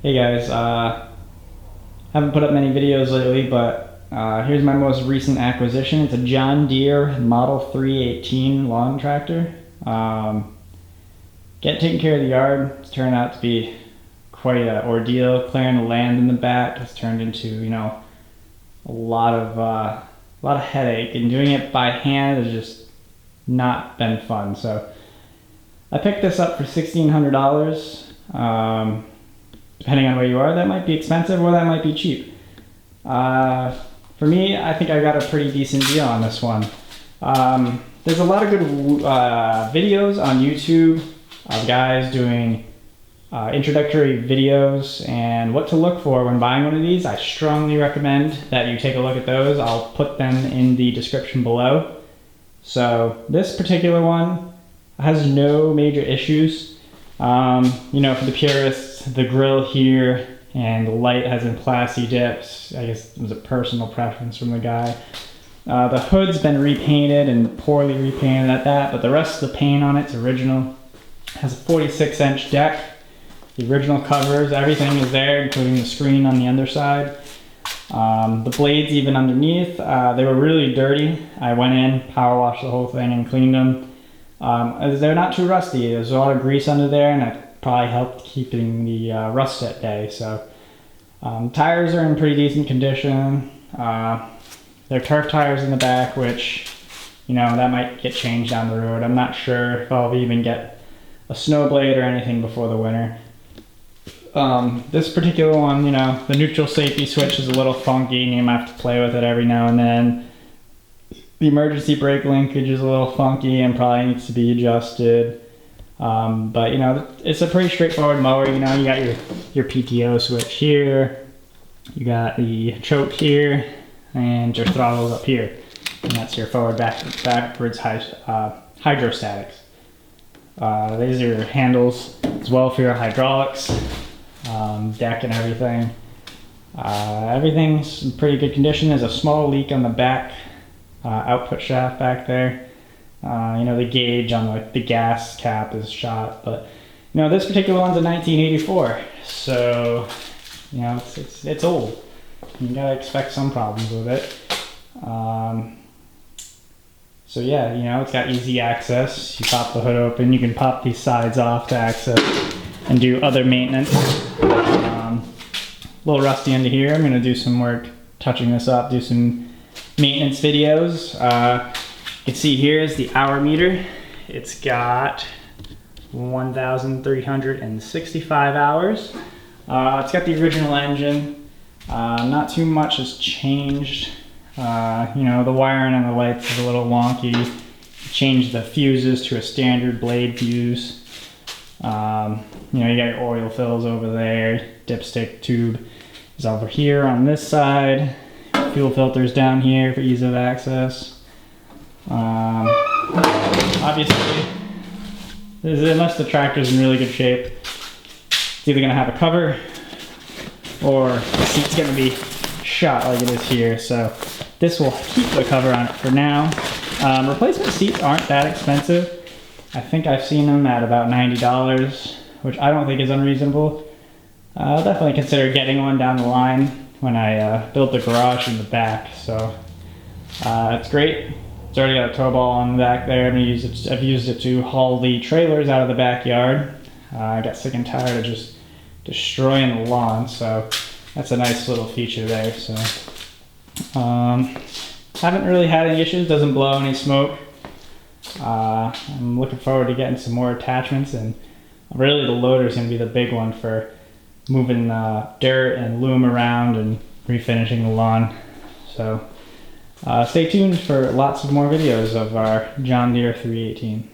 Hey guys, haven't put up many videos lately, but here's my most recent acquisition. It's a John Deere Model 318 lawn tractor. Getting taken care of the yard. It's turned out to be quite an ordeal. Clearing the land in the back has turned into, a lot of headache, and doing it by hand has just not been fun. So I picked this up for $1,600. Depending on where you are, that might be expensive or that might be cheap. For me, I think I got a pretty decent deal on this one. There's a lot of good videos on YouTube of guys doing introductory videos and what to look for when buying one of these. I strongly recommend that you take a look at those. I'll put them in the description below. So this particular one has no major issues. For the purists, the grill here and the light has been plasti dipped. I guess it was a personal preference from the guy. The hood's been repainted and poorly repainted at that, but the rest of the paint on it's original. It has a 46-inch deck. The original covers, everything is there, including the screen on the underside. The blades even underneath, they were really dirty. I went in, power washed the whole thing and cleaned them. They're not too rusty. There's a lot of grease under there, and that probably helped keeping the rust at bay. So tires are in pretty decent condition. They're turf tires in the back, which that might get changed down the road. I'm not sure if I'll even get a snow blade or anything before the winter. This particular one, the neutral safety switch is a little funky, and you might have to play with it every now and then. The emergency brake linkage is a little funky and probably needs to be adjusted. But it's a pretty straightforward mower. You got your PTO switch here, you got the choke here, and your throttles up here. And that's your forward, backwards hydrostatics. These are your handles as well for your hydraulics, deck and everything. Everything's in pretty good condition. There's a small leak on the back output shaft back there. The gauge on the gas cap is shot, but this particular one's a 1984, so it's old. You gotta expect some problems with it. So yeah, it's got easy access. You pop the hood open, you can pop these sides off to access and do other maintenance. A little rusty under here. I'm gonna do some work touching this up, do some maintenance videos. You can see here is the hour meter. It's got 1,365 hours. It's got the original engine. Not too much has changed. The wiring on the lights is a little wonky. Changed the fuses to a standard blade fuse. You got your oil fills over there. Dipstick tube is over here on this side. Fuel filters down here for ease of access. Obviously, unless the tractor's in really good shape, it's either going to have a cover or the seat's going to be shot like it is here. So this will keep the cover on it for now. Replacement seats aren't that expensive. I think I've seen them at about $90, which I don't think is unreasonable. I'll definitely consider getting one down the line when I built the garage in the back. So it's great. It's already got a tow ball on the back there. I've used it to haul the trailers out of the backyard. I got sick and tired of just destroying the lawn, so that's a nice little feature there. So haven't really had any issues. Doesn't blow any smoke. I'm looking forward to getting some more attachments, and really the loader is going to be the big one for moving dirt and loom around and refinishing the lawn. So stay tuned for lots of more videos of our John Deere 318.